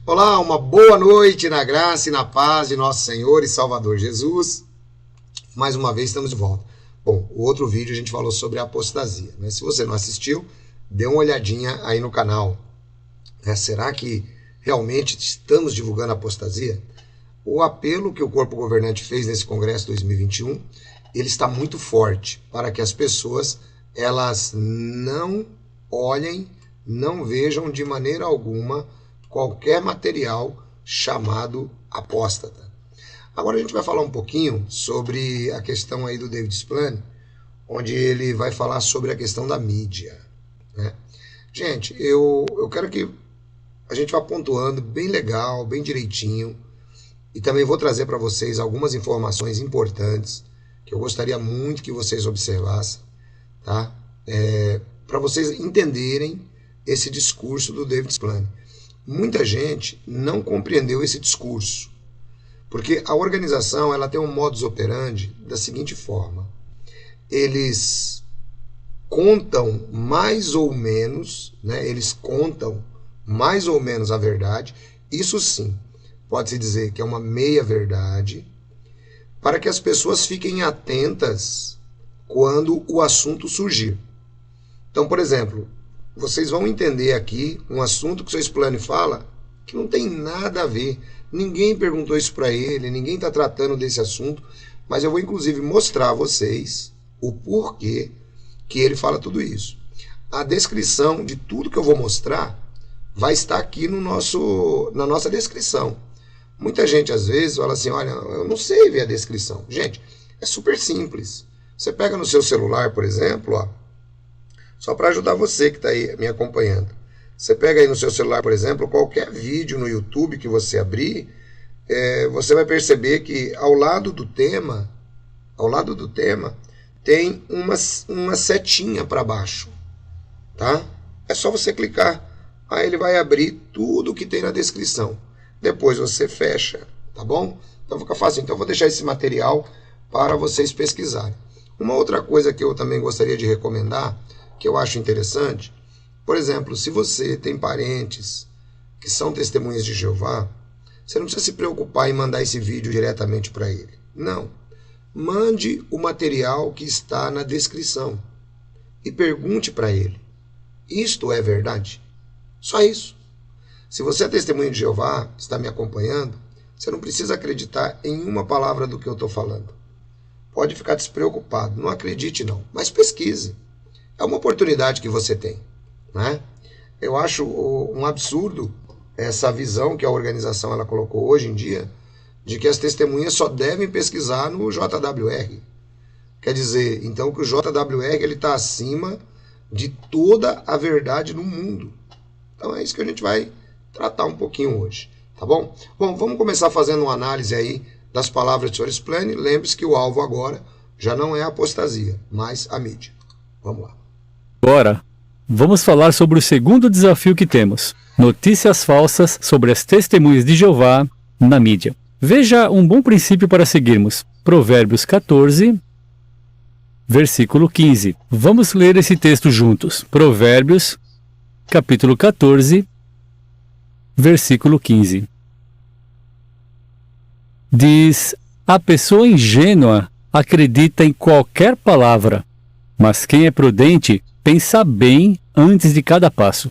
Olá, uma boa noite na graça e na paz de nosso Senhor e Salvador Jesus. Mais uma vez estamos de volta. Bom, o outro vídeo a gente falou sobre a apostasia, né? Se você não assistiu, dê uma olhadinha aí no canal. Será que realmente estamos divulgando a apostasia? O apelo que o corpo governante fez nesse Congresso 2021, ele está muito forte para que as pessoas elas não olhem, não vejam de maneira alguma qualquer material chamado apóstata. Agora a gente vai falar um pouquinho sobre a questão aí do David Splane, onde ele vai falar sobre a questão da mídia, né? Gente, eu quero que a gente vá pontuando bem legal, bem direitinho, e também vou trazer para vocês algumas informações importantes que eu gostaria muito que vocês observassem, tá? Para vocês entenderem esse discurso do David Splane. Muita gente não compreendeu esse discurso, porque a organização ela tem um modus operandi da seguinte forma: eles contam mais ou menos, né? Eles contam mais ou menos a verdade. Isso sim, pode-se dizer que é uma meia-verdade, para que as pessoas fiquem atentas quando o assunto surgir. Então, por exemplo, vocês vão entender aqui um assunto que o seu Splane fala que não tem nada a ver. Ninguém perguntou isso para ele, ninguém está tratando desse assunto, mas eu vou inclusive mostrar a vocês o porquê que ele fala tudo isso. A descrição de tudo que eu vou mostrar vai estar aqui na nossa descrição. Muita gente às vezes fala assim, olha, eu não sei ver a descrição. Gente, é super simples. Você pega no seu celular, por exemplo, ó, só para ajudar você que está aí me acompanhando. Você pega aí no seu celular, por exemplo, qualquer vídeo no YouTube que você abrir, você vai perceber que ao lado do tema tem uma setinha para baixo, tá? É só você clicar, aí ele vai abrir tudo que tem na descrição. Depois você fecha, tá bom? Então fica fácil. Então eu vou deixar esse material para vocês pesquisarem. Uma outra coisa que eu também gostaria de recomendar, que eu acho interessante, por exemplo, se você tem parentes que são testemunhas de Jeová, você não precisa se preocupar em mandar esse vídeo diretamente para ele. Não. Mande o material que está na descrição e pergunte para ele: isto é verdade? Só isso. Se você é testemunha de Jeová, está me acompanhando, você não precisa acreditar em uma palavra do que eu estou falando. Pode ficar despreocupado, não acredite não, mas pesquise. É uma oportunidade que você tem, né? Eu acho um absurdo essa visão que a organização ela colocou hoje em dia, de que as testemunhas só devem pesquisar no JWR. Quer dizer, então, que o JWR ele está acima de toda a verdade no mundo. Então é isso que a gente vai tratar um pouquinho hoje, tá bom? Bom, vamos começar fazendo uma análise aí das palavras do Sr. Splane. Lembre-se que o alvo agora já não é a apostasia, mas a mídia. Vamos lá. Agora, vamos falar sobre o segundo desafio que temos: notícias falsas sobre as testemunhas de Jeová na mídia. Veja um bom princípio para seguirmos. Provérbios 14, versículo 15. Vamos ler esse texto juntos. Provérbios, capítulo 14, versículo 15. Diz: a pessoa ingênua acredita em qualquer palavra, mas quem é prudente pensa bem antes de cada passo.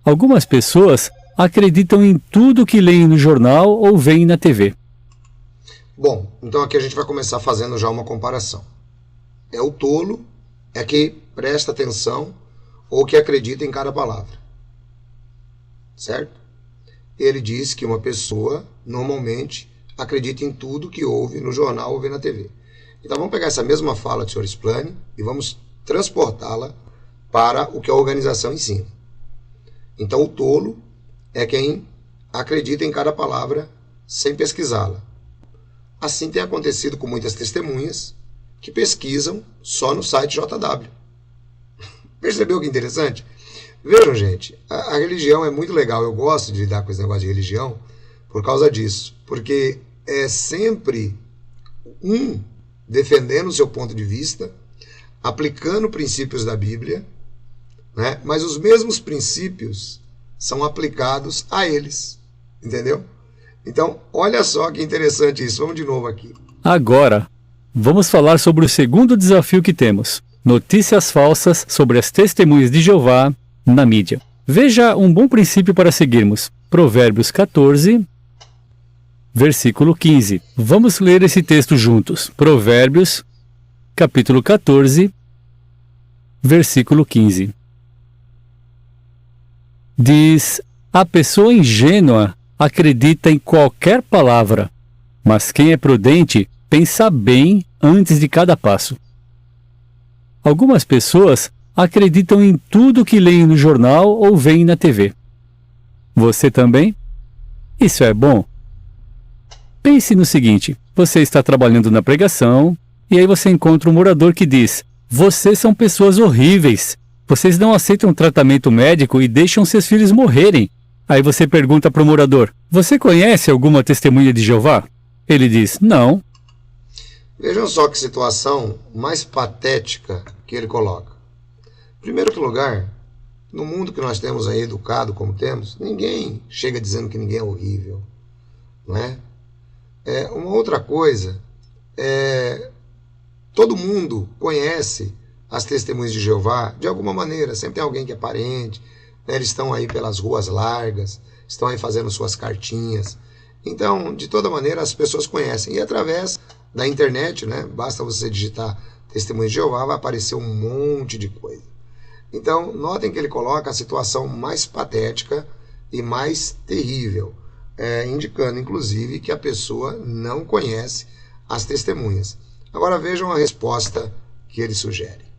Algumas pessoas acreditam em tudo que leem no jornal ou veem na TV. Bom, então aqui a gente vai começar fazendo já uma comparação. É o tolo, é que presta atenção ou que acredita em cada palavra. Certo? Ele diz que uma pessoa, normalmente, acredita em tudo que ouve no jornal ou vê na TV. Então vamos pegar essa mesma fala do Sr. Splane e vamos transportá-la para o que a organização ensina. Então o tolo é quem acredita em cada palavra sem pesquisá-la. Assim tem acontecido com muitas testemunhas que pesquisam só no site JW. Percebeu que interessante? Vejam, gente, a religião é muito legal. Eu gosto de lidar com esse negócio de religião por causa disso. Porque é sempre defendendo o seu ponto de vista, aplicando princípios da Bíblia, né? Mas os mesmos princípios são aplicados a eles. Entendeu? Então, olha só que interessante isso. Vamos de novo aqui. Agora, vamos falar sobre o segundo desafio que temos: notícias falsas sobre as testemunhas de Jeová na mídia. Veja um bom princípio para seguirmos. Provérbios 14, versículo 15. Vamos ler esse texto juntos. Provérbios, capítulo 14, versículo 15. Diz: a pessoa ingênua acredita em qualquer palavra, mas quem é prudente pensa bem antes de cada passo. Algumas pessoas acreditam em tudo que leem no jornal ou veem na TV. Você também? Isso é bom? Pense no seguinte: você está trabalhando na pregação e aí você encontra um morador que diz: vocês são pessoas horríveis, vocês não aceitam tratamento médico e deixam seus filhos morrerem. Aí você pergunta para o morador: você conhece alguma testemunha de Jeová? Ele diz: não. Vejam só que situação mais patética que ele coloca. Primeiro lugar, no mundo que nós temos aí, educado como temos, ninguém chega dizendo que ninguém é horrível, não é? Uma outra coisa, todo mundo conhece as testemunhas de Jeová de alguma maneira, sempre tem alguém que é parente, né? Eles estão aí pelas ruas largas, estão aí fazendo suas cartinhas. Então, de toda maneira, as pessoas conhecem. E através da internet, né? Basta você digitar Testemunho de Jeová, vai aparecer um monte de coisa. Então, notem que ele coloca a situação mais patética e mais terrível, indicando, inclusive, que a pessoa não conhece as testemunhas. Agora vejam a resposta que ele sugere.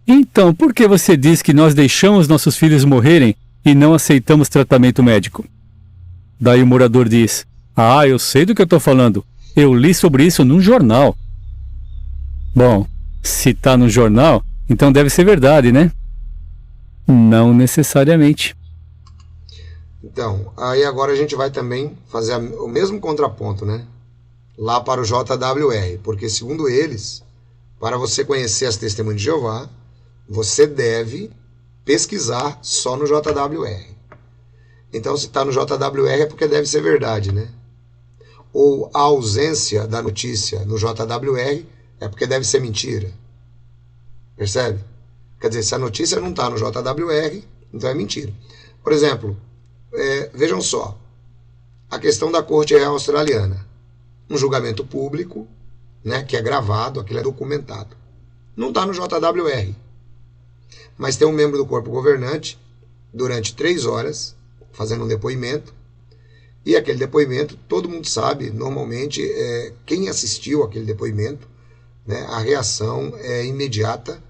Então, por que você diz que nós deixamos nossos filhos morrerem e não aceitamos tratamento médico? Daí o morador diz: ah, eu sei do que eu estou falando. Eu li sobre isso num jornal. Bom, se está no jornal, então deve ser verdade, né? Não necessariamente. Então, aí agora a gente vai também fazer o mesmo contraponto, né? Lá para o JWR, porque segundo eles, para você conhecer as testemunhas de Jeová, você deve pesquisar só no JWR. Então, se está no JWR é porque deve ser verdade, né? Ou a ausência da notícia no JWR é porque deve ser mentira. Percebe? Quer dizer, se a notícia não está no JWR, então é mentira. Por exemplo, vejam só, a questão da Corte Real Australiana. Um julgamento público, né, que é gravado, aquilo é documentado. Não está no JWR. Mas tem um membro do corpo governante, durante 3 horas, fazendo um depoimento, e aquele depoimento, todo mundo sabe, normalmente, quem assistiu aquele depoimento, né, a reação é imediata.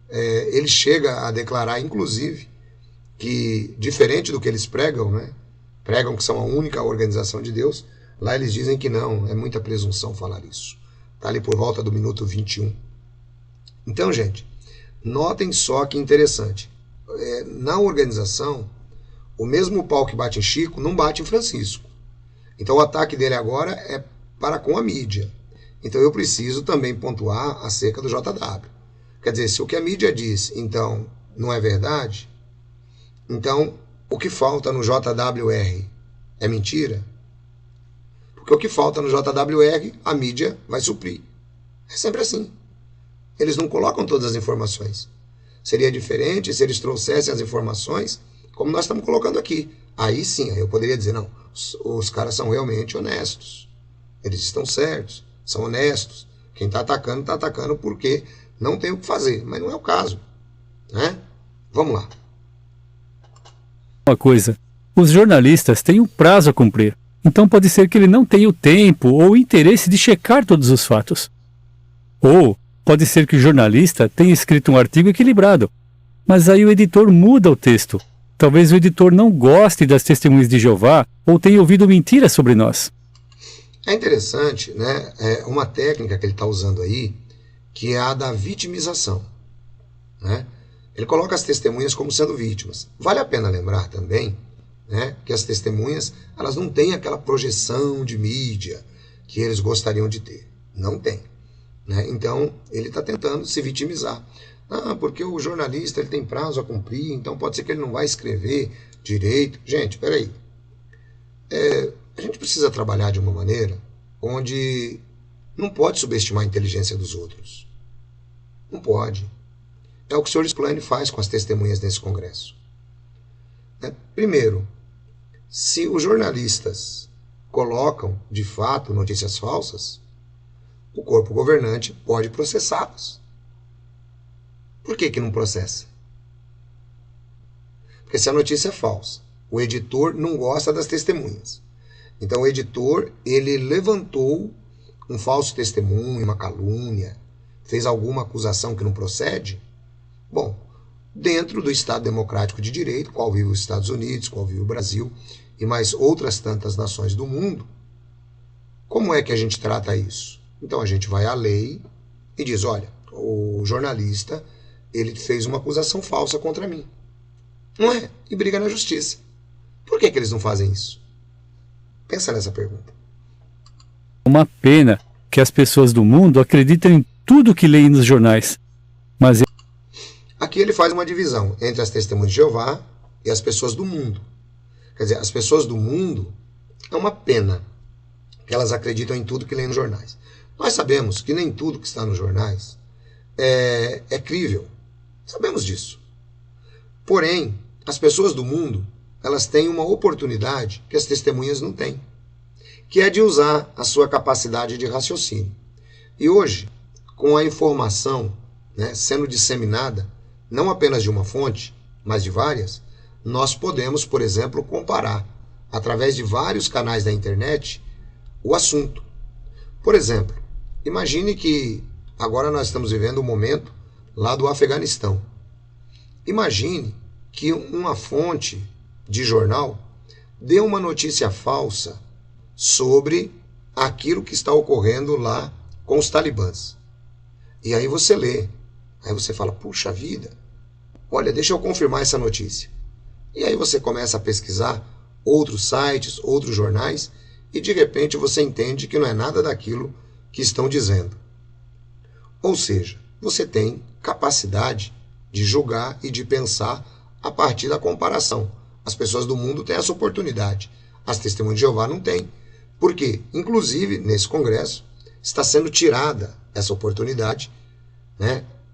Ele chega a declarar, inclusive, que, diferente do que eles pregam, né, pregam que são a única organização de Deus, lá eles dizem que não, é muita presunção falar isso. Está ali por volta do minuto 21. Então, gente, notem só que interessante. Na organização, o mesmo pau que bate em Chico não bate em Francisco. Então o ataque dele agora é para com a mídia. Então eu preciso também pontuar acerca do JW. Quer dizer, se o que a mídia diz, então, não é verdade, então o que falta no JWR é mentira? Porque o que falta no JWR, a mídia vai suprir. É sempre assim. Eles não colocam todas as informações. Seria diferente se eles trouxessem as informações como nós estamos colocando aqui. Aí sim, eu poderia dizer, não, os caras são realmente honestos. Eles estão certos, são honestos. Quem está atacando porque não tem o que fazer. Mas não é o caso, né? Vamos lá. Uma coisa, os jornalistas têm um prazo a cumprir. Então pode ser que ele não tenha o tempo ou o interesse de checar todos os fatos. Ou pode ser que o jornalista tenha escrito um artigo equilibrado, mas aí o editor muda o texto. Talvez o editor não goste das testemunhas de Jeová ou tenha ouvido mentiras sobre nós. É interessante, né? Uma técnica que ele está usando aí, que é a da vitimização, né? Ele coloca as testemunhas como sendo vítimas. Vale a pena lembrar também, né, que as testemunhas, elas não têm aquela projeção de mídia que eles gostariam de ter. Não tem. Né? Então, ele está tentando se vitimizar. Ah, porque o jornalista ele tem prazo a cumprir, então pode ser que ele não vai escrever direito. Gente, peraí. A gente precisa trabalhar de uma maneira onde não pode subestimar a inteligência dos outros. Não pode. É o que o senhor Splane faz com as testemunhas nesse congresso. Primeiro, se os jornalistas colocam, de fato, notícias falsas, o corpo governante pode processá-los. Por que não processa? Porque se a notícia é falsa, o editor não gosta das testemunhas. Então o editor, ele levantou um falso testemunho, uma calúnia, fez alguma acusação que não procede. Bom, dentro do Estado Democrático de Direito, qual vive os Estados Unidos, qual vive o Brasil e mais outras tantas nações do mundo, como é que a gente trata isso? Então a gente vai à lei e diz, olha, o jornalista, ele fez uma acusação falsa contra mim. Não é? E briga na justiça. Por que eles não fazem isso? Pensa nessa pergunta. Uma pena que as pessoas do mundo acreditam em tudo que leem nos jornais. Mas aqui ele faz uma divisão entre as testemunhas de Jeová e as pessoas do mundo. Quer dizer, as pessoas do mundo é uma pena que elas acreditam em tudo que leem nos jornais. Nós sabemos que nem tudo que está nos jornais é crível. Sabemos disso. Porém, as pessoas do mundo, elas têm uma oportunidade que as testemunhas não têm, que é de usar a sua capacidade de raciocínio. E hoje, com a informação, sendo disseminada, não apenas de uma fonte, mas de várias, nós podemos, por exemplo, comparar, através de vários canais da internet, o assunto. Por exemplo, imagine que agora nós estamos vivendo um momento lá do Afeganistão. Imagine que uma fonte de jornal dê uma notícia falsa sobre aquilo que está ocorrendo lá com os talibãs. E aí você lê, aí você fala, puxa vida, olha, deixa eu confirmar essa notícia. E aí você começa a pesquisar outros sites, outros jornais, e de repente você entende que não é nada daquilo que estão dizendo. Ou seja, você tem capacidade de julgar e de pensar a partir da comparação. As pessoas do mundo têm essa oportunidade. As testemunhas de Jeová não têm. Por quê? Inclusive, nesse congresso, está sendo tirada essa oportunidade,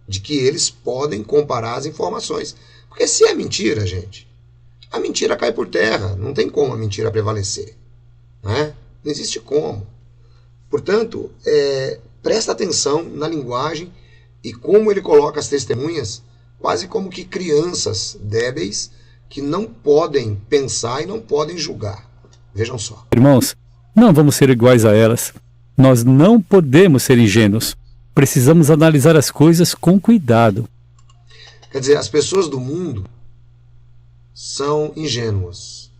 de que eles podem comparar as informações. Porque se é mentira, gente, a mentira cai por terra. Não tem como a mentira prevalecer. Não existe como. Portanto, presta atenção na linguagem e como ele coloca as testemunhas quase como que crianças débeis que não podem pensar e não podem julgar. Vejam só. Irmãos, não vamos ser iguais a elas. Nós não podemos ser ingênuos. Precisamos analisar as coisas com cuidado. Quer dizer, as pessoas do mundo são ingênuas.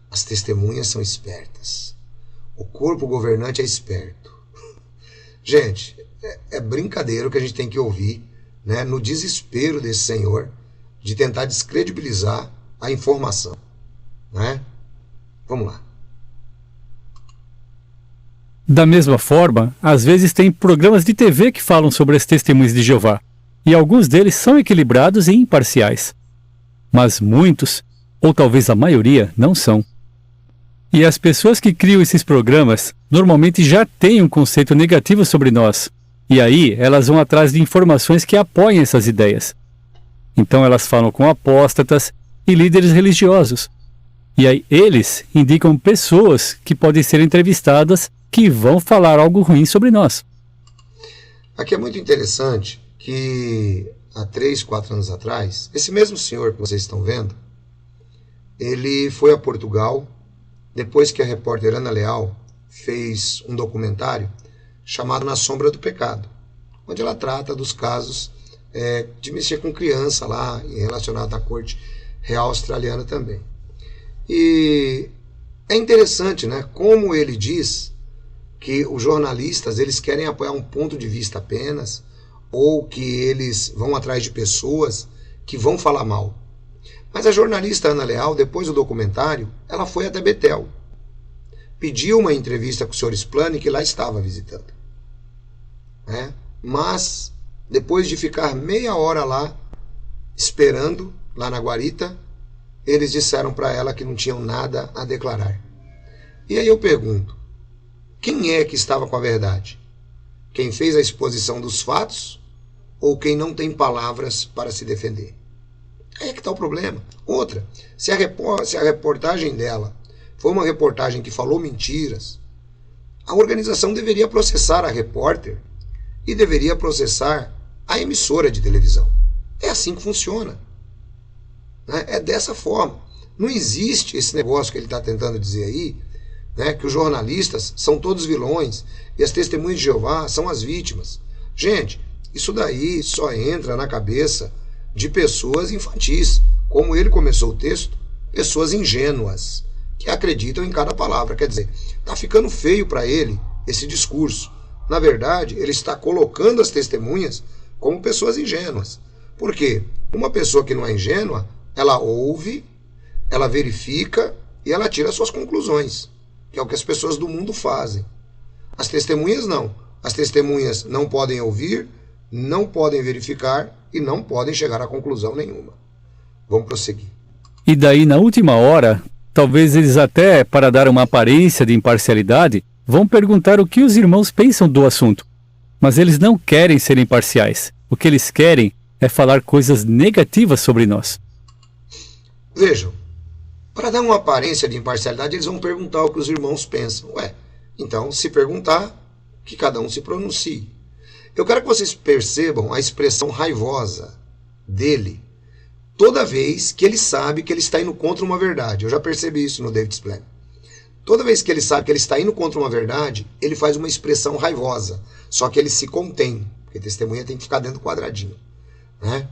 As testemunhas são espertas. O corpo governante é esperto. Gente, é brincadeira o que a gente tem que ouvir, no desespero desse senhor de tentar descredibilizar a informação. Vamos lá. Da mesma forma, às vezes tem programas de TV que falam sobre as testemunhas de Jeová, e alguns deles são equilibrados e imparciais. Mas muitos, ou talvez a maioria, não são. E as pessoas que criam esses programas normalmente já têm um conceito negativo sobre nós, e aí elas vão atrás de informações que apoiem essas ideias. Então elas falam com apóstatas e líderes religiosos. E aí eles indicam pessoas que podem ser entrevistadas que vão falar algo ruim sobre nós. Aqui é muito interessante que há 3, 4 anos atrás, esse mesmo senhor que vocês estão vendo, ele foi a Portugal depois que a repórter Ana Leal fez um documentário chamado Na Sombra do Pecado, onde ela trata dos casos de mexer com criança lá, relacionado à corte real australiana também. E é interessante, como ele diz que os jornalistas eles querem apoiar um ponto de vista apenas, ou que eles vão atrás de pessoas que vão falar mal. Mas a jornalista Ana Leal, depois do documentário, ela foi até Betel. Pediu uma entrevista com o Sr. Splane, que lá estava visitando. Mas depois de ficar meia hora lá, esperando, lá na guarita, eles disseram para ela que não tinham nada a declarar. E aí eu pergunto, quem é que estava com a verdade? Quem fez a exposição dos fatos ou quem não tem palavras para se defender? Aí é que está o problema. Outra, se a reportagem dela foi uma reportagem que falou mentiras, a organização deveria processar a repórter e deveria processar a emissora de televisão. É assim que funciona. Né? É dessa forma. Não existe esse negócio que ele está tentando dizer aí, né, que os jornalistas são todos vilões e as testemunhas de Jeová são as vítimas. Gente, isso daí só entra na cabeça de pessoas infantis, como ele começou o texto, pessoas ingênuas, que acreditam em cada palavra. Quer dizer, está ficando feio para ele esse discurso. Na verdade, ele está colocando as testemunhas como pessoas ingênuas. Por quê? Uma pessoa que não é ingênua, ela ouve, ela verifica e ela tira suas conclusões, que é o que as pessoas do mundo fazem. As testemunhas não. As testemunhas não podem ouvir, não podem verificar e não podem chegar a conclusão nenhuma. Vamos prosseguir. E daí, na última hora, talvez eles até, para dar uma aparência de imparcialidade, vão perguntar o que os irmãos pensam do assunto. Mas eles não querem ser imparciais. O que eles querem é falar coisas negativas sobre nós. Vejam, para dar uma aparência de imparcialidade, eles vão perguntar o que os irmãos pensam. Então, se perguntar, que cada um se pronuncie. Eu quero que vocês percebam a expressão raivosa dele toda vez que ele sabe que ele está indo contra uma verdade. Eu já percebi isso no David Splane. Toda vez que ele sabe que ele está indo contra uma verdade, ele faz uma expressão raivosa. Só que ele se contém, porque testemunha tem que ficar dentro do quadradinho. Né?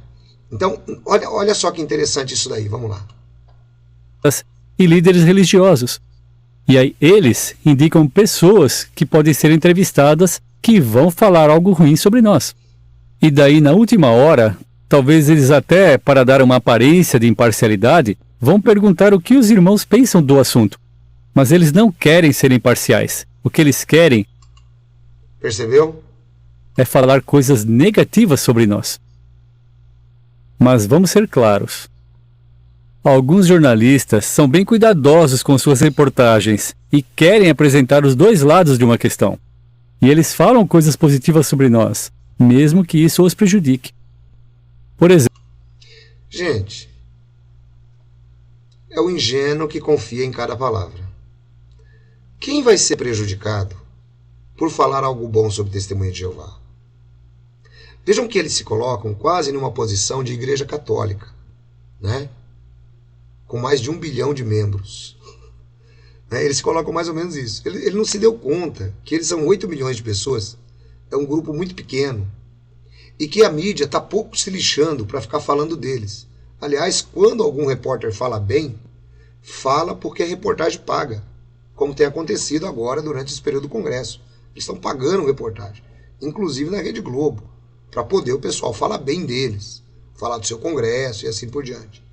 Então, olha só que interessante isso daí. Vamos lá. E líderes religiosos. E aí eles indicam pessoas que podem ser entrevistadas que vão falar algo ruim sobre nós. E daí, na última hora, talvez eles até, para dar uma aparência de imparcialidade, vão perguntar o que os irmãos pensam do assunto. Mas eles não querem ser imparciais. O que eles querem... Percebeu? É falar coisas negativas sobre nós. Mas vamos ser claros. Alguns jornalistas são bem cuidadosos com suas reportagens e querem apresentar os dois lados de uma questão. E eles falam coisas positivas sobre nós, mesmo que isso os prejudique. Por exemplo... Gente, é o ingênuo que confia em cada palavra. Quem vai ser prejudicado por falar algo bom sobre o testemunho de Jeová? Vejam que eles se colocam quase numa posição de igreja católica, né? Com mais de 1 bilhão de membros. Eles se colocam mais ou menos isso. Ele não se deu conta que eles são 8 milhões de pessoas, é um grupo muito pequeno, e que a mídia está pouco se lixando para ficar falando deles. Aliás, quando algum repórter fala bem, fala porque a reportagem paga, como tem acontecido agora durante esse período do Congresso. Eles estão pagando reportagem, inclusive na Rede Globo, para poder o pessoal falar bem deles, falar do seu Congresso e assim por diante.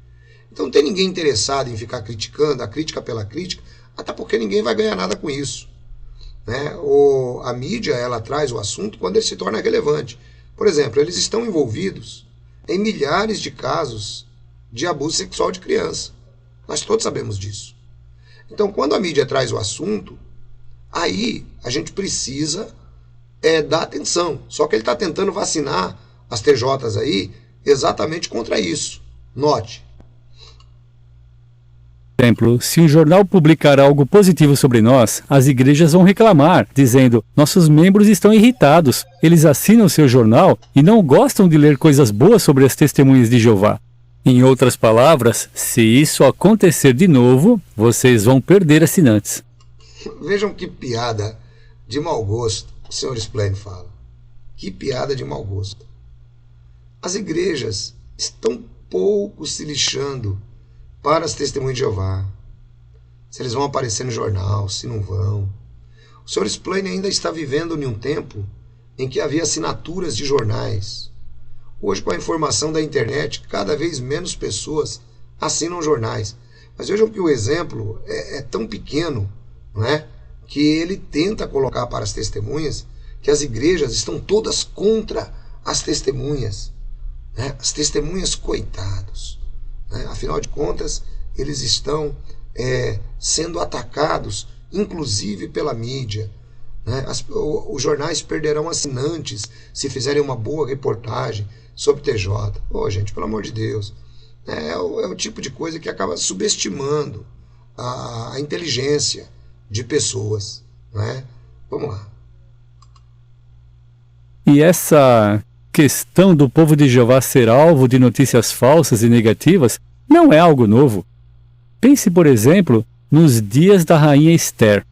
Então não tem ninguém interessado em ficar criticando, a crítica pela crítica, até porque ninguém vai ganhar nada com isso. Né? A mídia, ela traz o assunto quando ele se torna relevante. Por exemplo, eles estão envolvidos em milhares de casos de abuso sexual de criança. Nós todos sabemos disso. Então, quando a mídia traz o assunto, aí a gente precisa dar atenção. Só que ele está tentando vacinar as TJs aí exatamente contra isso. Note. Por exemplo, se um jornal publicar algo positivo sobre nós, as igrejas vão reclamar, dizendo: nossos membros estão irritados, eles assinam seu jornal e não gostam de ler coisas boas sobre as testemunhas de Jeová. Em outras palavras, se isso acontecer de novo, vocês vão perder assinantes. Vejam que piada de mau gosto o Sr. Splane fala. Que piada de mau gosto. As igrejas estão pouco se lixando para as testemunhas de Jeová. Se eles vão aparecer no jornal, se não vão. O Sr. Splane ainda está vivendo em um tempo em que havia assinaturas de jornais. Hoje, com a informação da internet, cada vez menos pessoas assinam jornais. Mas vejam que o exemplo é tão pequeno, não é? Que ele tenta colocar para as testemunhas que as igrejas estão todas contra as testemunhas, né? As testemunhas, coitados, né? Afinal de contas, eles estão sendo atacados, inclusive pela mídia, né? Os jornais perderão assinantes se fizerem uma boa reportagem sobre TJ. Gente, pelo amor de Deus, é o tipo de coisa que acaba subestimando a inteligência de pessoas, né? Vamos lá. E essa questão do povo de Jeová ser alvo de notícias falsas e negativas não é algo novo. Pense, por exemplo, nos dias da rainha Esther.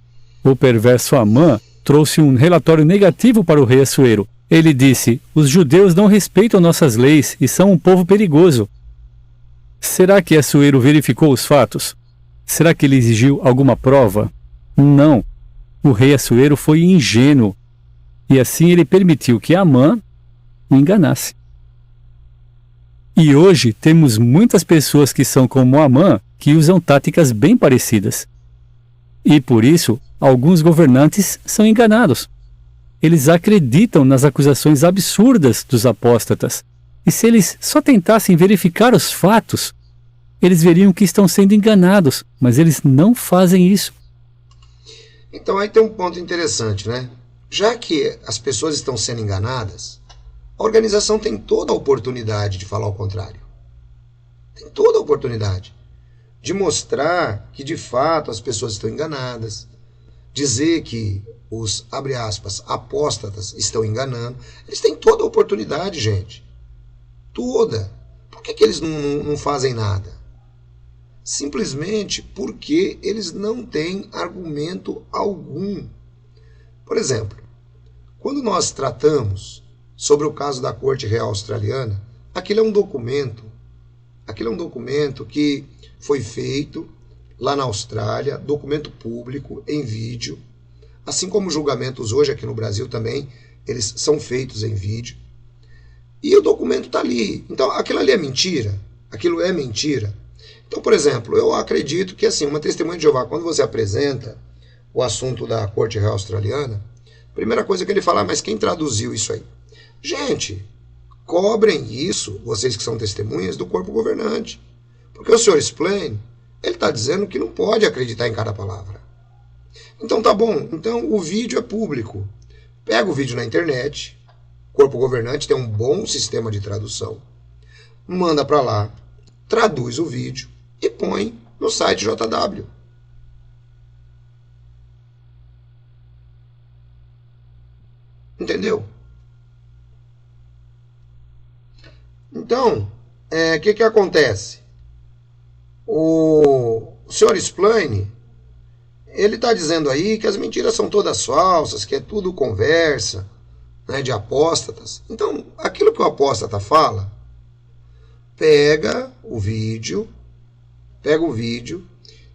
O perverso Amã trouxe um relatório negativo para o rei Assuero. Ele disse: os judeus não respeitam nossas leis e são um povo perigoso. Será que Assuero verificou os fatos? Será que ele exigiu alguma prova? Não. O rei Assuero foi ingênuo. E assim ele permitiu que Amã o enganasse. E hoje temos muitas pessoas que são como Amã, que usam táticas bem parecidas. E por isso, alguns governantes são enganados. Eles acreditam nas acusações absurdas dos apóstatas. E se eles só tentassem verificar os fatos, eles veriam que estão sendo enganados, mas eles não fazem isso. Então aí tem um ponto interessante, né? Já que as pessoas estão sendo enganadas, a organização tem toda a oportunidade de falar o contrário. Tem toda a oportunidade de mostrar que de fato as pessoas estão enganadas, dizer que os, abre aspas, apóstatas estão enganando. Eles têm toda a oportunidade, gente. Toda. Por que eles não fazem nada? Simplesmente porque eles não têm argumento algum. Por exemplo, quando nós tratamos sobre o caso da Corte Real Australiana, aquele é um documento que foi feito lá na Austrália, documento público, em vídeo, assim como julgamentos hoje aqui no Brasil também, eles são feitos em vídeo, e o documento está ali. Então, aquilo ali é mentira? Aquilo é mentira? Então, por exemplo, eu acredito que assim, uma testemunha de Jeová, quando você apresenta o assunto da Corte Real Australiana, a primeira coisa que ele fala: mas quem traduziu isso aí? Gente, cobrem isso, vocês que são testemunhas, do corpo governante. Porque o senhor Splane, ele está dizendo que não pode acreditar em cada palavra. Então tá bom, então o vídeo é público. Pega o vídeo na internet, o corpo governante tem um bom sistema de tradução, manda para lá, traduz o vídeo e põe no site JW. Entendeu? Então, que acontece? O senhor Splane, ele está dizendo aí que as mentiras são todas falsas, que é tudo conversa, né, de apóstatas. Então, aquilo que o apóstata fala, pega o vídeo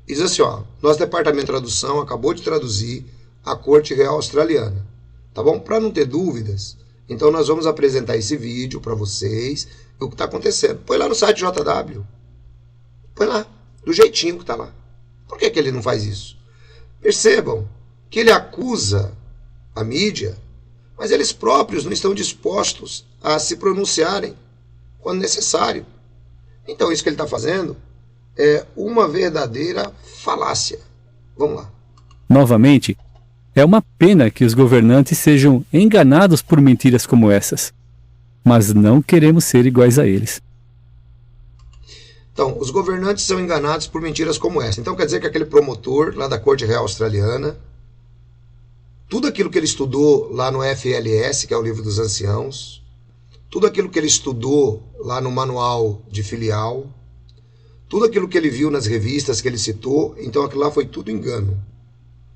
e diz assim: ó, nosso departamento de tradução acabou de traduzir a Corte Real Australiana, tá bom? Para não ter dúvidas, então nós vamos apresentar esse vídeo para vocês, o que está acontecendo. Põe lá no site JW, põe lá, do jeitinho que está lá. Por que ele não faz isso? Percebam que ele acusa a mídia, mas eles próprios não estão dispostos a se pronunciarem quando necessário. Então isso que ele está fazendo é uma verdadeira falácia. Vamos lá. Novamente, é uma pena que os governantes sejam enganados por mentiras como essas. Mas não queremos ser iguais a eles. Então, os governantes são enganados por mentiras como essa. Então quer dizer que aquele promotor lá da Corte Real Australiana, tudo aquilo que ele estudou lá no FLS, que é o Livro dos Anciãos, tudo aquilo que ele estudou lá no Manual de Filial, tudo aquilo que ele viu nas revistas que ele citou, então aquilo lá foi tudo engano.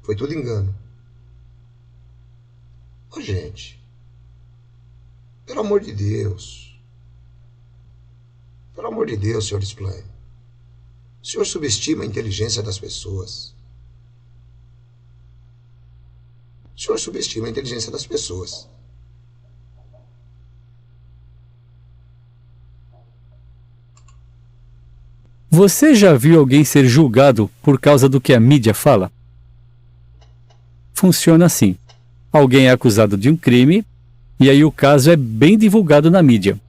Foi tudo engano. Ô, gente, pelo amor de Deus. Pelo amor de Deus, senhor Splane. O senhor subestima a inteligência das pessoas. O senhor subestima a inteligência das pessoas. Você já viu alguém ser julgado por causa do que a mídia fala? Funciona assim. Alguém é acusado de um crime, E aí o caso é bem divulgado na mídia.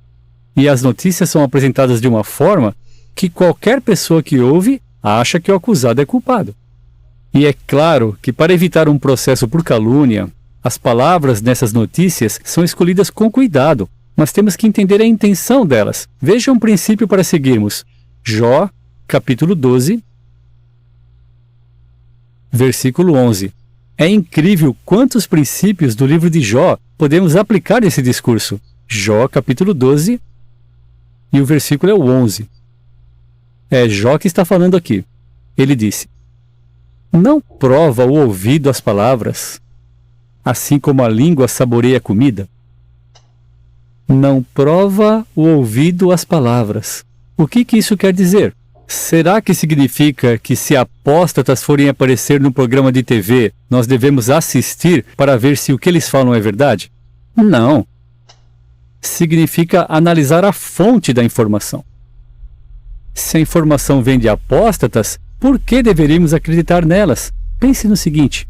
E as notícias são apresentadas de uma forma que qualquer pessoa que ouve acha que o acusado é culpado. E é claro que para evitar um processo por calúnia, as palavras nessas notícias são escolhidas com cuidado, mas temos que entender a intenção delas. Veja um princípio para seguirmos. Jó, capítulo 12, versículo 11. É incrível quantos princípios do livro de Jó podemos aplicar nesse discurso. Jó, capítulo 12, e o versículo é o 11. É Jó que está falando aqui. Ele disse: não prova o ouvido as palavras, assim como a língua saboreia a comida? Não prova o ouvido as palavras. O que isso quer dizer? Será que significa que se apóstatas forem aparecer num programa de TV, nós devemos assistir para ver se o que eles falam é verdade? Não. Significa analisar a fonte da informação. Se a informação vem de apóstatas, por que deveríamos acreditar nelas? Pense no seguinte.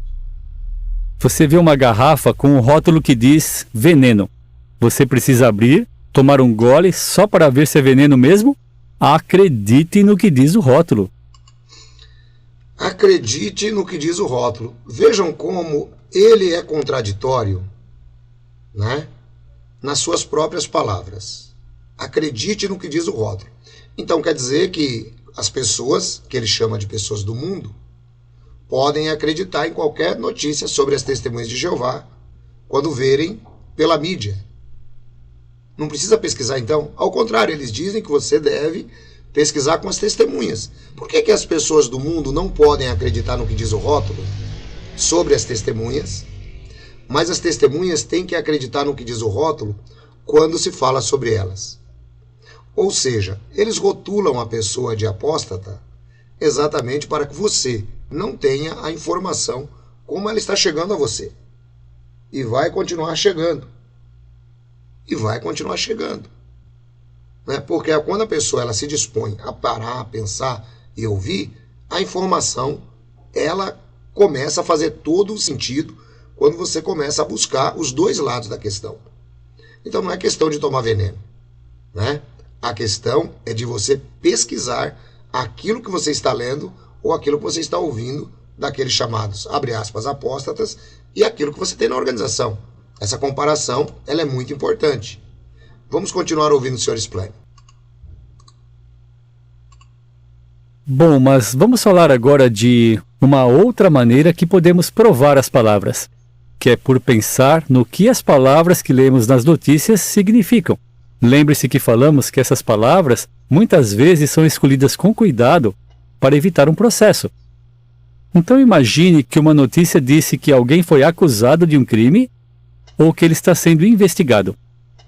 Você vê uma garrafa com um rótulo que diz veneno. Você precisa abrir, tomar um gole só para ver se é veneno mesmo? Acredite no que diz o rótulo. Acredite no que diz o rótulo. Vejam como ele é contraditório, né? Nas suas próprias palavras. Acredite no que diz o rótulo. Então quer dizer que as pessoas, que ele chama de pessoas do mundo, podem acreditar em qualquer notícia sobre as testemunhas de Jeová quando verem pela mídia. Não precisa pesquisar então. Ao contrário, eles dizem que você deve pesquisar com as testemunhas. Por que as pessoas do mundo não podem acreditar no que diz o rótulo sobre as testemunhas, mas as testemunhas têm que acreditar no que diz o rótulo quando se fala sobre elas? Ou seja, eles rotulam a pessoa de apóstata exatamente para que você não tenha a informação como ela está chegando a você. E vai continuar chegando. E vai continuar chegando. Né? Porque quando a pessoa ela se dispõe a parar, a pensar e ouvir, a informação ela começa a fazer todo o sentido quando você começa a buscar os dois lados da questão. Então não é questão de tomar veneno, né? A questão é de você pesquisar aquilo que você está lendo ou aquilo que você está ouvindo daqueles chamados, abre aspas, apóstatas, e aquilo que você tem na organização. Essa comparação ela é muito importante. Vamos continuar ouvindo o Sr. Splane. Bom, mas vamos falar agora de uma outra maneira que podemos provar as palavras, que é por pensar no que as palavras que lemos nas notícias significam. Lembre-se que falamos que essas palavras muitas vezes são escolhidas com cuidado para evitar um processo. Então imagine que uma notícia disse que alguém foi acusado de um crime ou que ele está sendo investigado.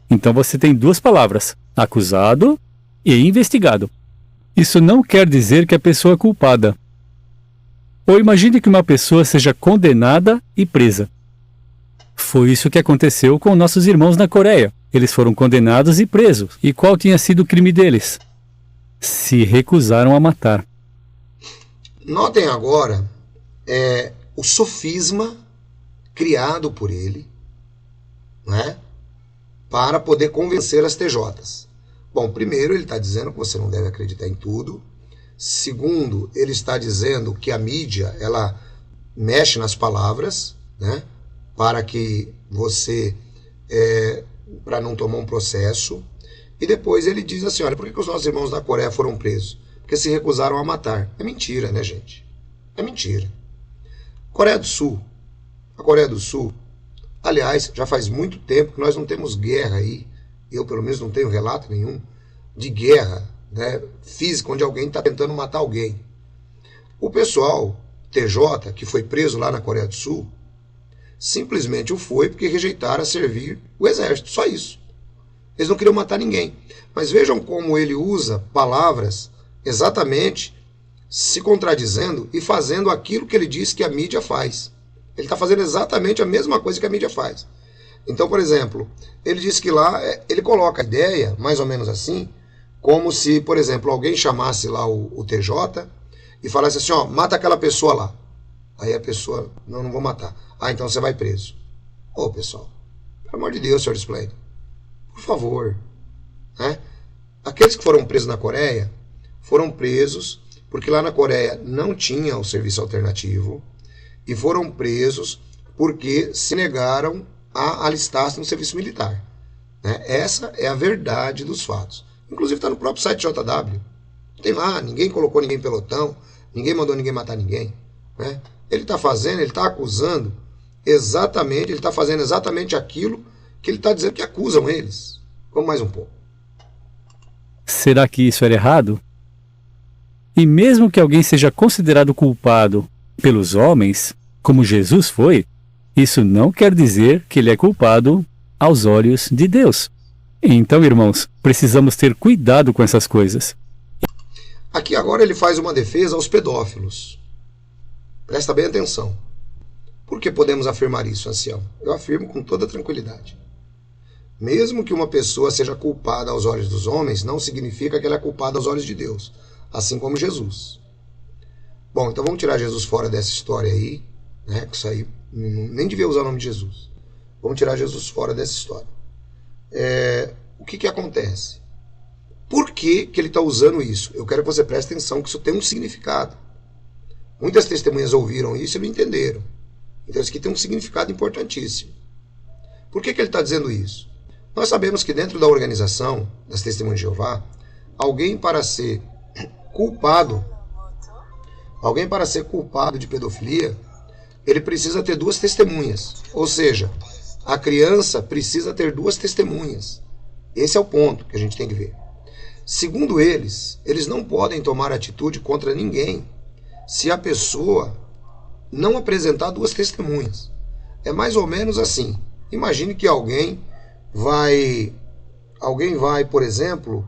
Então você tem duas palavras, acusado e investigado. Isso não quer dizer que a pessoa é culpada. Ou imagine que uma pessoa seja condenada e presa. Foi isso que aconteceu com nossos irmãos na Coreia. Eles foram condenados e presos. E qual tinha sido o crime deles? Se recusaram a matar. Notem agora o sofisma criado por ele, né, para poder convencer as TJs. Bom, primeiro ele está dizendo que você não deve acreditar em tudo. Segundo, ele está dizendo que a mídia ela mexe nas palavras, né, para que você para não tomar um processo. E depois ele diz assim, olha, por que os nossos irmãos da Coreia foram presos? Porque se recusaram a matar. É mentira, né, gente? É mentira. Coreia do Sul. A Coreia do Sul, aliás, já faz muito tempo que nós não temos guerra aí. Eu, pelo menos, não tenho relato nenhum de guerra, né, física, onde alguém está tentando matar alguém. O pessoal TJ, que foi preso lá na Coreia do Sul, simplesmente o foi porque rejeitaram a servir o exército. Só isso. Eles não queriam matar ninguém. Mas vejam como ele usa palavras exatamente se contradizendo e fazendo aquilo que ele disse que a mídia faz. Ele está fazendo exatamente a mesma coisa que a mídia faz. Então, por exemplo, ele diz que lá, ele coloca a ideia, mais ou menos assim, como se, por exemplo, alguém chamasse lá o TJ e falasse assim, ó, mata aquela pessoa lá. Aí a pessoa, não vou matar. Ah, então você vai preso. Ô, pessoal, Pelo amor de Deus, Sr. Splane. Por favor. Né? Aqueles que foram presos na Coreia foram presos porque lá na Coreia não tinha o serviço alternativo e foram presos porque se negaram a alistar-se no serviço militar. Né? Essa é a verdade dos fatos. Inclusive está no próprio site JW. Tem lá, ninguém colocou ninguém em pelotão, ninguém mandou ninguém matar ninguém. Né? Ele está fazendo, ele está acusando exatamente, ele está fazendo exatamente aquilo que ele está dizendo que acusam eles. Vamos mais um pouco. Será que isso era errado? E mesmo que alguém seja considerado culpado pelos homens, como Jesus foi, isso não quer dizer que ele é culpado aos olhos de Deus. Então, irmãos, precisamos ter cuidado com essas coisas. Aqui agora ele faz uma defesa aos pedófilos. Presta bem atenção. Por que podemos afirmar isso, ancião? Eu afirmo com toda tranquilidade. Mesmo que uma pessoa seja culpada aos olhos dos homens, não significa que ela é culpada aos olhos de Deus, assim como Jesus. Bom, então vamos tirar Jesus fora dessa história aí, né? Que isso aí nem devia usar o nome de Jesus. Vamos tirar Jesus fora dessa história. O que acontece? Por que ele está usando isso? Eu quero que você preste atenção que isso tem um significado. Muitas testemunhas ouviram isso e não entenderam. Então isso aqui tem um significado importantíssimo. Por que ele está dizendo isso? Nós sabemos que dentro da organização das Testemunhas de Jeová, alguém para ser culpado de pedofilia, ele precisa ter duas testemunhas. Ou seja, a criança precisa ter duas testemunhas. Esse é o ponto que a gente tem que ver. Segundo eles não podem tomar atitude contra ninguém se a pessoa não apresentar duas testemunhas. É mais ou menos assim. Imagine que alguém vai, por exemplo,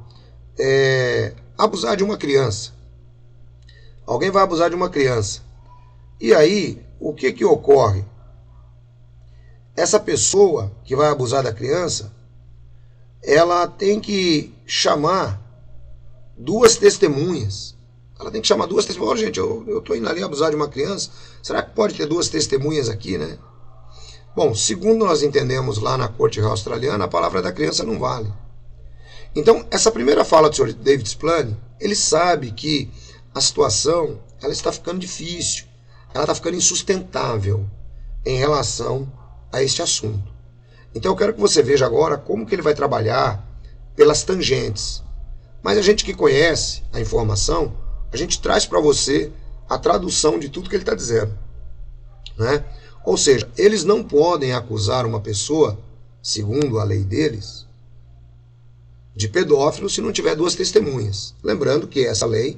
abusar de uma criança. Alguém vai abusar de uma criança. E aí, o que ocorre? Essa pessoa que vai abusar da criança, ela tem que chamar duas testemunhas. Ela tem que chamar duas testemunhas. Gente, eu estou indo ali abusar de uma criança. Será que pode ter duas testemunhas aqui, né? Bom, segundo nós entendemos lá na Corte Real Australiana, a palavra da criança não vale. Então, essa primeira fala do Sr. David Splane, ele sabe que a situação ela está ficando difícil, ela está ficando insustentável em relação a este assunto. Então, eu quero que você veja agora como que ele vai trabalhar pelas tangentes. Mas a gente que conhece a informação, a gente traz para você a tradução de tudo que ele está dizendo, né? Ou seja, eles não podem acusar uma pessoa, segundo a lei deles, de pedófilo se não tiver duas testemunhas. Lembrando que essa lei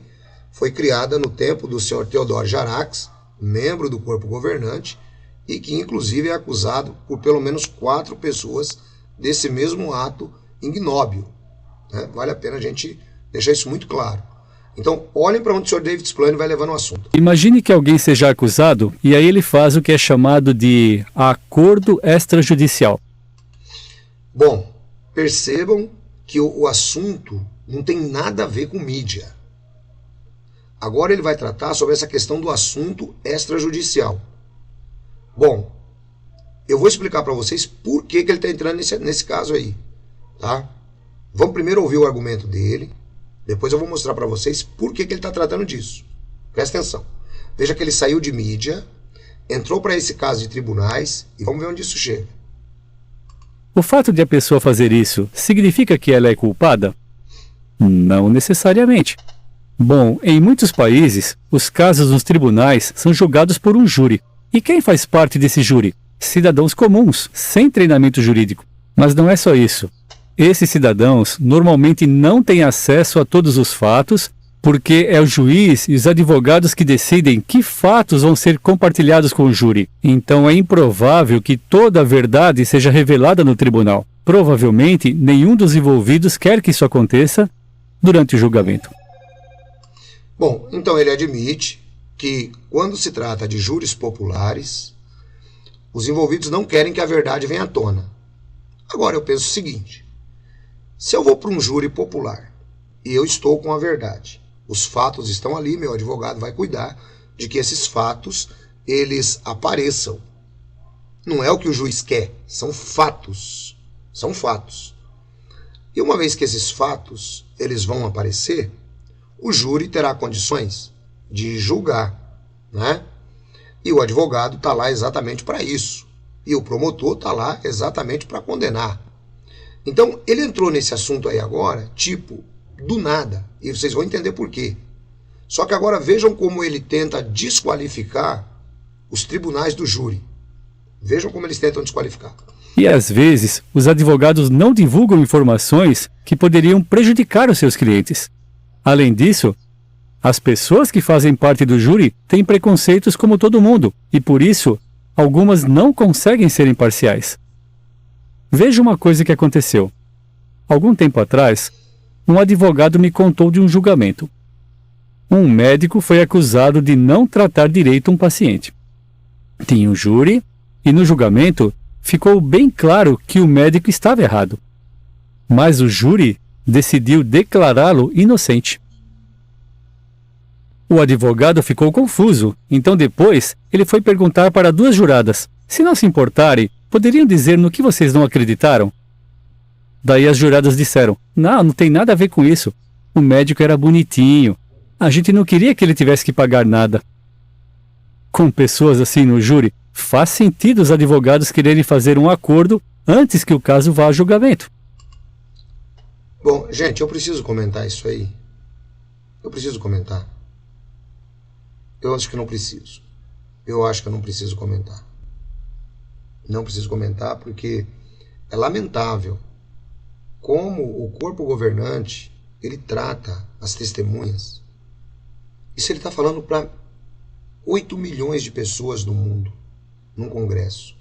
foi criada no tempo do Sr. Theodore Jarax, membro do corpo governante, e que inclusive é acusado por pelo menos 4 pessoas desse mesmo ato ignóbil. Né? Vale a pena a gente deixar isso muito claro. Então, olhem para onde o Sr. David Splane vai levando o assunto. Imagine que alguém seja acusado e aí ele faz o que é chamado de acordo extrajudicial. Bom, percebam que o assunto não tem nada a ver com mídia. Agora ele vai tratar sobre essa questão do assunto extrajudicial. Bom, eu vou explicar para vocês por que ele está entrando nesse caso aí. Tá? Vamos primeiro ouvir o argumento dele. Depois eu vou mostrar para vocês por que ele está tratando disso. Presta atenção. Veja que ele saiu de mídia, entrou para esse caso de tribunais e vamos ver onde isso chega. O fato de a pessoa fazer isso significa que ela é culpada? Não necessariamente. Bom, em muitos países, os casos nos tribunais são julgados por um júri. E quem faz parte desse júri? Cidadãos comuns, sem treinamento jurídico. Mas não é só isso. Esses cidadãos normalmente não têm acesso a todos os fatos, porque é o juiz e os advogados que decidem que fatos vão ser compartilhados com o júri. Então é improvável que toda a verdade seja revelada no tribunal. Provavelmente, nenhum dos envolvidos quer que isso aconteça durante o julgamento. Bom, então ele admite que quando se trata de júris populares, os envolvidos não querem que a verdade venha à tona. Agora eu penso o seguinte: se eu vou para um júri popular e eu estou com a verdade, os fatos estão ali, meu advogado vai cuidar de que esses fatos eles apareçam, Não é o que o juiz quer, são fatos. São fatos. E uma vez que esses fatos eles vão aparecer, o júri terá condições de julgar, né? E o advogado está lá exatamente para isso. E o promotor está lá exatamente para condenar. Então, ele entrou nesse assunto aí agora, tipo, do nada. E vocês vão entender por quê. Só que agora vejam como ele tenta desqualificar os tribunais do júri. Vejam como eles tentam desqualificar. E às vezes, os advogados não divulgam informações que poderiam prejudicar os seus clientes. Além disso, as pessoas que fazem parte do júri têm preconceitos como todo mundo, e por isso, algumas não conseguem ser imparciais. Veja uma coisa que aconteceu. Algum tempo atrás, um advogado me contou de um julgamento. Um médico foi acusado de não tratar direito um paciente. Tinha um júri, e no julgamento ficou bem claro que o médico estava errado. Mas o júri decidiu declará-lo inocente. O advogado ficou confuso, então depois ele foi perguntar para duas juradas. Se não se importarem, poderiam dizer no que vocês não acreditaram? Daí as juradas disseram, não tem nada a ver com isso. O médico era bonitinho. A gente não queria que ele tivesse que pagar nada. Com pessoas assim no júri, faz sentido os advogados quererem fazer um acordo antes que o caso vá a julgamento. Bom, gente, eu preciso comentar isso aí. Eu preciso comentar. Eu acho que não preciso. Eu acho que eu não preciso comentar. Não preciso comentar porque é lamentável como o corpo governante ele trata as testemunhas. Isso ele está falando para 8 milhões de pessoas no mundo, num congresso.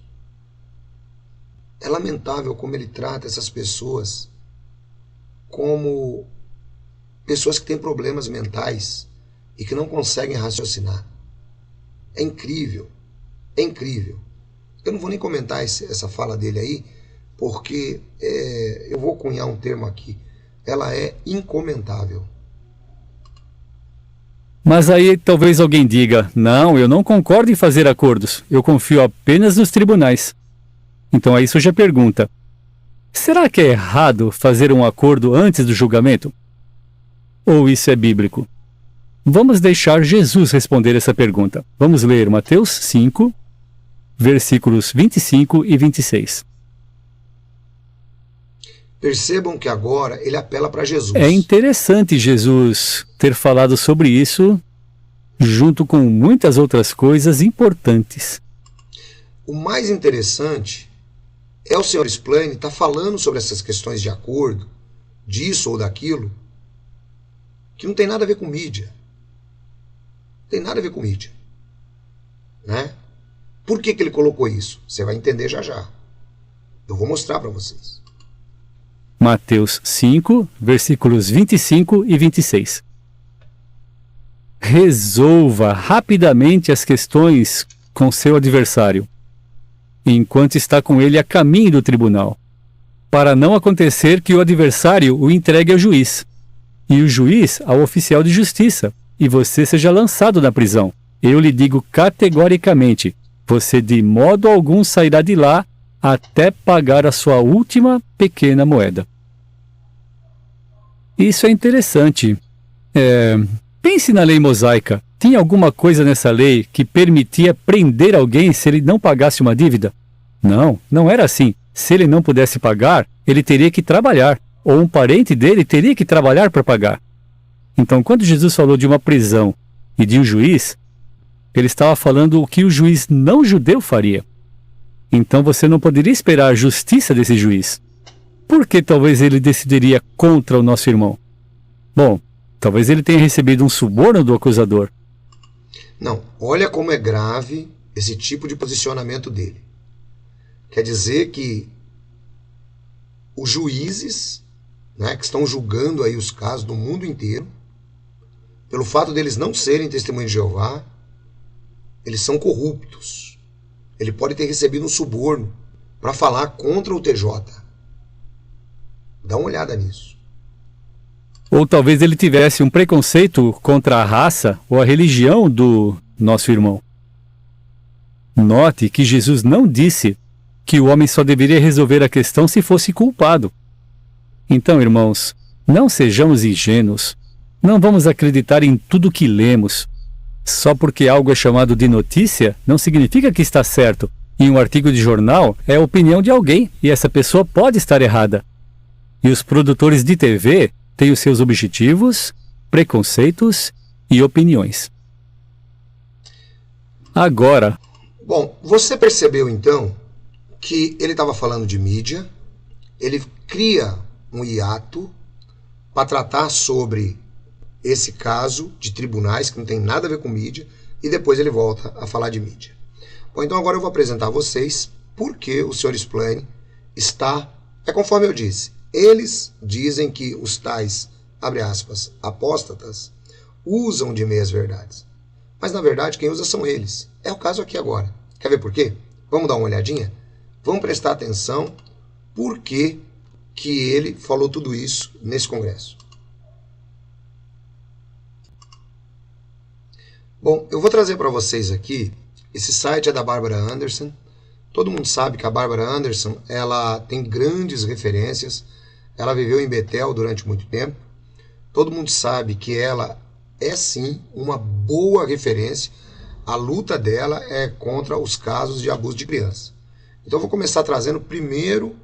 É lamentável como ele trata essas pessoas como pessoas que têm problemas mentais e que não conseguem raciocinar. É incrível, é incrível. Eu não vou nem comentar essa fala dele aí, porque eu vou cunhar um termo aqui. Ela é incomentável. Mas aí talvez alguém diga, não, eu não concordo em fazer acordos, eu confio apenas nos tribunais. Então aí surge a pergunta, será que é errado fazer um acordo antes do julgamento? Ou isso é bíblico? Vamos deixar Jesus responder essa pergunta. Vamos ler Mateus 5, versículos 25 e 26. Percebam que agora ele apela para Jesus. É interessante Jesus ter falado sobre isso junto com muitas outras coisas importantes. O mais interessante é o Sr. Splane estar falando sobre essas questões de acordo, disso ou daquilo, que não tem nada a ver com mídia. Não tem nada a ver com mídia. Né? Por que ele colocou isso? Você vai entender já já. Eu vou mostrar para vocês. Mateus 5, versículos 25 e 26. Resolva rapidamente as questões com seu adversário, enquanto está com ele a caminho do tribunal, para não acontecer que o adversário o entregue ao juiz, e o juiz ao oficial de justiça, e você seja lançado na prisão. Eu lhe digo categoricamente, você de modo algum sairá de lá até pagar a sua última pequena moeda. Isso é interessante. Pense na lei mosaica. Tinha alguma coisa nessa lei que permitia prender alguém se ele não pagasse uma dívida? Não, não era assim. Se ele não pudesse pagar, ele teria que trabalhar, ou um parente dele teria que trabalhar para pagar. Então, quando Jesus falou de uma prisão e de um juiz, ele estava falando o que o juiz não judeu faria. Então você não poderia esperar a justiça desse juiz. Por que talvez ele decidiria contra o nosso irmão? Bom, talvez ele tenha recebido um suborno do acusador. Não, olha como é grave esse tipo de posicionamento dele. Quer dizer que os juízes, né, que estão julgando aí os casos do mundo inteiro, pelo fato deles não serem testemunhas de Jeová, eles são corruptos. Ele pode ter recebido um suborno para falar contra o TJ. Dá uma olhada nisso. Ou talvez ele tivesse um preconceito contra a raça ou a religião do nosso irmão. Note que Jesus não disse que o homem só deveria resolver a questão se fosse culpado. Então, irmãos, não sejamos ingênuos. Não vamos acreditar em tudo que lemos. Só porque algo é chamado de notícia, não significa que está certo. E um artigo de jornal é a opinião de alguém, e essa pessoa pode estar errada. E os produtores de TV têm os seus objetivos, preconceitos e opiniões. Agora... Bom, você percebeu então que ele estava falando de mídia, ele cria um hiato para tratar sobre esse caso de tribunais, que não tem nada a ver com mídia, e depois ele volta a falar de mídia. Bom, então agora eu vou apresentar a vocês por que o Sr. Explain está... É conforme eu disse, eles dizem que os tais, abre aspas, apóstatas, usam de meias verdades. Mas na verdade quem usa são eles. É o caso aqui agora. Quer ver por quê? Vamos dar uma olhadinha? Vamos prestar atenção por que ele falou tudo isso nesse congresso. Bom, eu vou trazer para vocês aqui, esse site é da Barbara Anderson. Todo mundo sabe que a Barbara Anderson, ela tem grandes referências, ela viveu em Betel durante muito tempo. Todo mundo sabe que ela é sim uma boa referência. A luta dela é contra os casos de abuso de criança. Então eu vou começar trazendo primeiro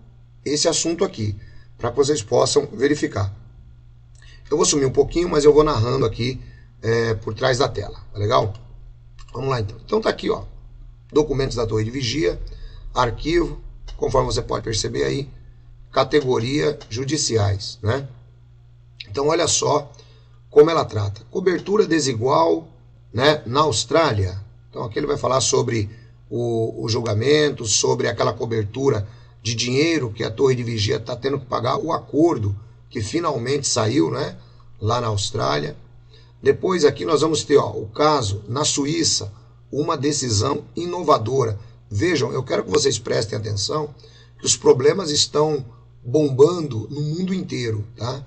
esse assunto aqui, para que vocês possam verificar. Eu vou sumir um pouquinho, mas eu vou narrando aqui por trás da tela, tá legal? Vamos lá então. Então tá aqui, ó, documentos da Torre de Vigia, arquivo, conforme você pode perceber aí, categoria judiciais, né? Então olha só como ela trata. Cobertura desigual, né, na Austrália. Então aqui ele vai falar sobre o julgamento, sobre aquela cobertura de dinheiro que a Torre de Vigia está tendo que pagar, o acordo que finalmente saiu, né, lá na Austrália. Depois aqui nós vamos ter, ó, o caso na Suíça, uma decisão inovadora. Vejam, eu quero que vocês prestem atenção que os problemas estão bombando no mundo inteiro, tá?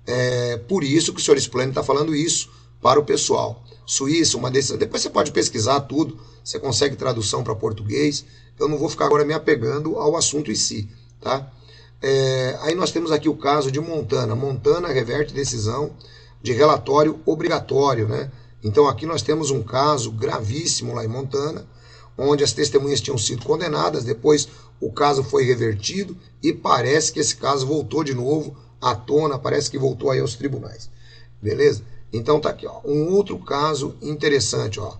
É por isso que o Sr. Explain está falando isso para o pessoal. Suíça, uma decisão. Depois você pode pesquisar tudo, você consegue tradução para português. Eu não vou ficar agora me apegando ao assunto em si, tá? Aí nós temos aqui o caso de Montana. Montana reverte decisão de relatório obrigatório, né? Então aqui nós temos um caso gravíssimo lá em Montana, onde as testemunhas tinham sido condenadas, depois o caso foi revertido e parece que esse caso voltou de novo à tona, parece que voltou aí aos tribunais. Beleza? Então tá aqui, ó, um outro caso interessante, ó.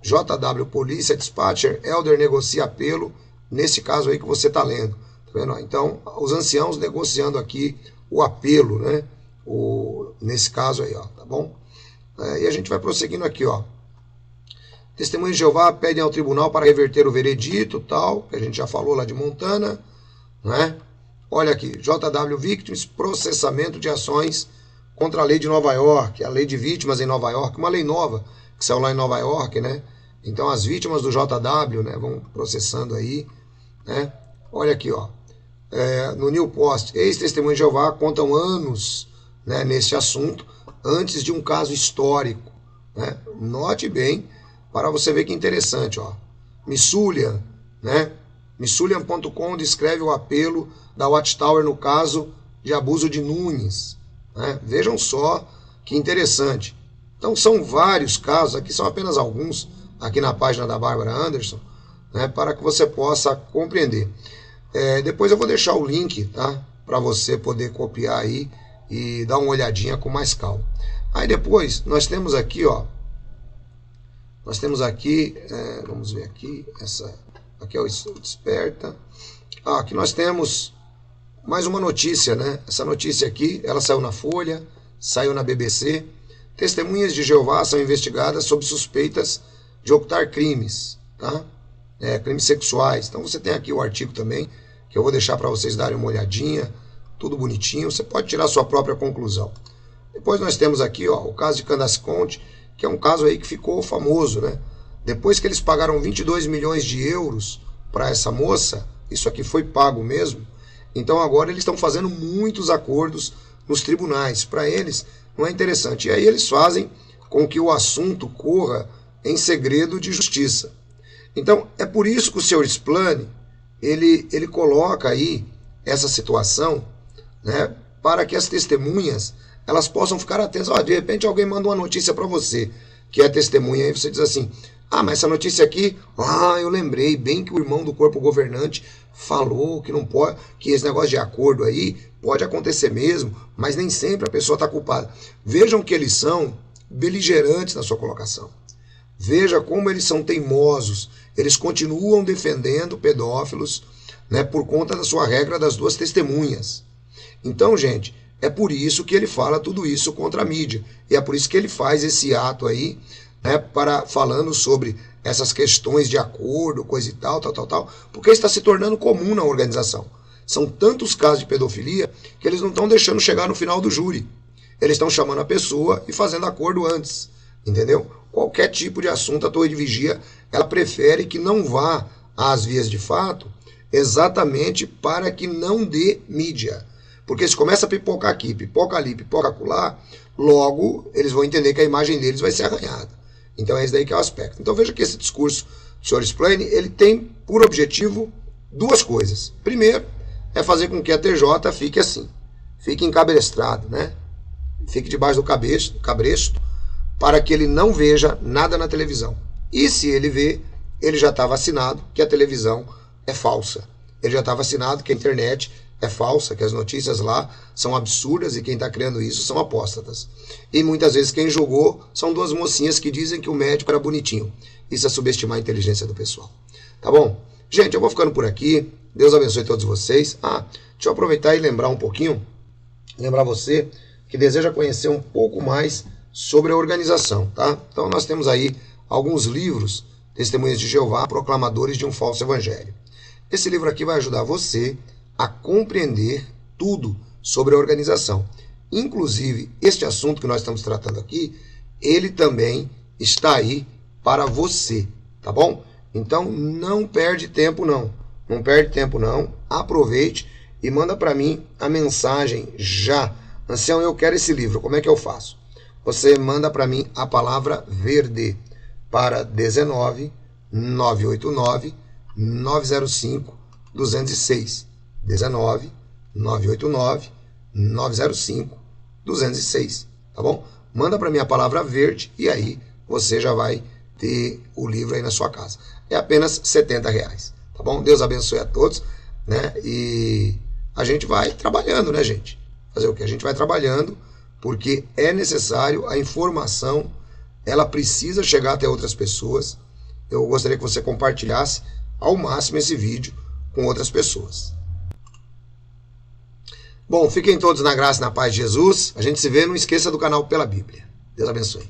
JW Polícia Dispatcher, Elder negocia apelo, nesse caso aí que você tá lendo. Tá vendo? Então, os anciãos negociando aqui o apelo, né? Nesse caso aí, ó, tá bom? E a gente vai prosseguindo aqui, ó. Testemunhas de Jeová pedem ao tribunal para reverter o veredito, tal, que a gente já falou lá de Montana, né? Olha aqui, JW Victims, processamento de ações contra a lei de Nova York, a lei de vítimas em Nova York, uma lei nova que saiu lá em Nova York, né? Então as vítimas do JW, né, vão processando aí, né? Olha aqui, ó, no New Post, ex-testemunhas de Jeová contam anos, né, nesse assunto, antes de um caso histórico, né? Note bem, para você ver que interessante, ó. Missulian, né? Missulian.com descreve o apelo da Watchtower no caso de abuso de Nunes, né? Vejam só que interessante. Então são vários casos, aqui são apenas alguns, aqui na página da Barbara Anderson, né, para que você possa compreender. Depois eu vou deixar o link, tá, para você poder copiar aí e dar uma olhadinha com mais calma. Aí depois nós temos aqui, ó, nós temos aqui, vamos ver aqui, aqui é o Desperta. Aqui nós temos mais uma notícia, né? Essa notícia aqui, ela saiu na Folha, saiu na BBC. Testemunhas de Jeová são investigadas sob suspeitas de ocultar crimes, tá? Crimes sexuais. Então você tem aqui o artigo também, que eu vou deixar para vocês darem uma olhadinha, tudo bonitinho, você pode tirar sua própria conclusão. Depois nós temos aqui, ó, o caso de Candace Conte, que é um caso aí que ficou famoso, né? Depois que eles pagaram 22 milhões de euros para essa moça, isso aqui foi pago mesmo, então agora eles estão fazendo muitos acordos nos tribunais. Para eles não é interessante. E aí eles fazem com que o assunto corra em segredo de justiça. Então, é por isso que o Sr. Splane, ele coloca aí essa situação, né, para que as testemunhas elas possam ficar atentas. De repente alguém manda uma notícia para você, que é testemunha, e você diz assim, mas essa notícia aqui, eu lembrei bem que o irmão do corpo governante falou que não pode, que esse negócio de acordo aí pode acontecer mesmo, mas nem sempre a pessoa está culpada. Vejam que eles são beligerantes na sua colocação. Veja como eles são teimosos. Eles continuam defendendo pedófilos, né, por conta da sua regra das 2 testemunhas. Então, gente, é por isso que ele fala tudo isso contra a mídia. E é por isso que ele faz esse ato aí, né, falando sobre essas questões de acordo, coisa e tal, porque está se tornando comum na organização. São tantos casos de pedofilia que eles não estão deixando chegar no final do júri. Eles estão chamando a pessoa e fazendo acordo antes, entendeu? Qualquer tipo de assunto, a torre de vigia, ela prefere que não vá às vias de fato, exatamente para que não dê mídia. Porque se começa a pipocar aqui, pipoca ali, pipoca acolá, logo eles vão entender que a imagem deles vai ser arranhada. Então é esse daí que é o aspecto. Então veja que esse discurso do Sr. Splane, ele tem por objetivo 2 coisas. Primeiro, é fazer com que a TJ fique assim, fique encabrestrado, né? Fique debaixo do cabresto, para que ele não veja nada na televisão. E se ele vê, ele já está vacinado que a televisão é falsa. Ele já está vacinado que a internet é falsa, que as notícias lá são absurdas e quem está criando isso são apóstatas. E muitas vezes quem julgou são 2 mocinhas que dizem que o médico era bonitinho. Isso é subestimar a inteligência do pessoal. Tá bom? Gente, eu vou ficando por aqui. Deus abençoe todos vocês. Deixa eu aproveitar e lembrar um pouquinho, lembrar você que deseja conhecer um pouco mais sobre a organização, tá? Então nós temos aí alguns livros, Testemunhas de Jeová, Proclamadores de um Falso Evangelho. Esse livro aqui vai ajudar você a compreender tudo sobre a organização. Inclusive, este assunto que nós estamos tratando aqui, ele também está aí para você, tá bom? Então não perde tempo não. Não perde tempo não. Aproveite e manda para mim a mensagem já. Ancião, eu quero esse livro. Como é que eu faço? Você manda para mim a palavra verde para 19 989 905 206. 19 989 905 206. Tá bom? Manda para mim a palavra verde e aí você já vai ter o livro aí na sua casa. É apenas R$70. Tá bom? Deus abençoe a todos, né? E a gente vai trabalhando, né, gente? Fazer o que? A gente vai trabalhando, porque é necessário, a informação, ela precisa chegar até outras pessoas. Eu gostaria que você compartilhasse ao máximo esse vídeo com outras pessoas. Bom, fiquem todos na graça e na paz de Jesus. A gente se vê, não esqueça do canal Pela Bíblia. Deus abençoe.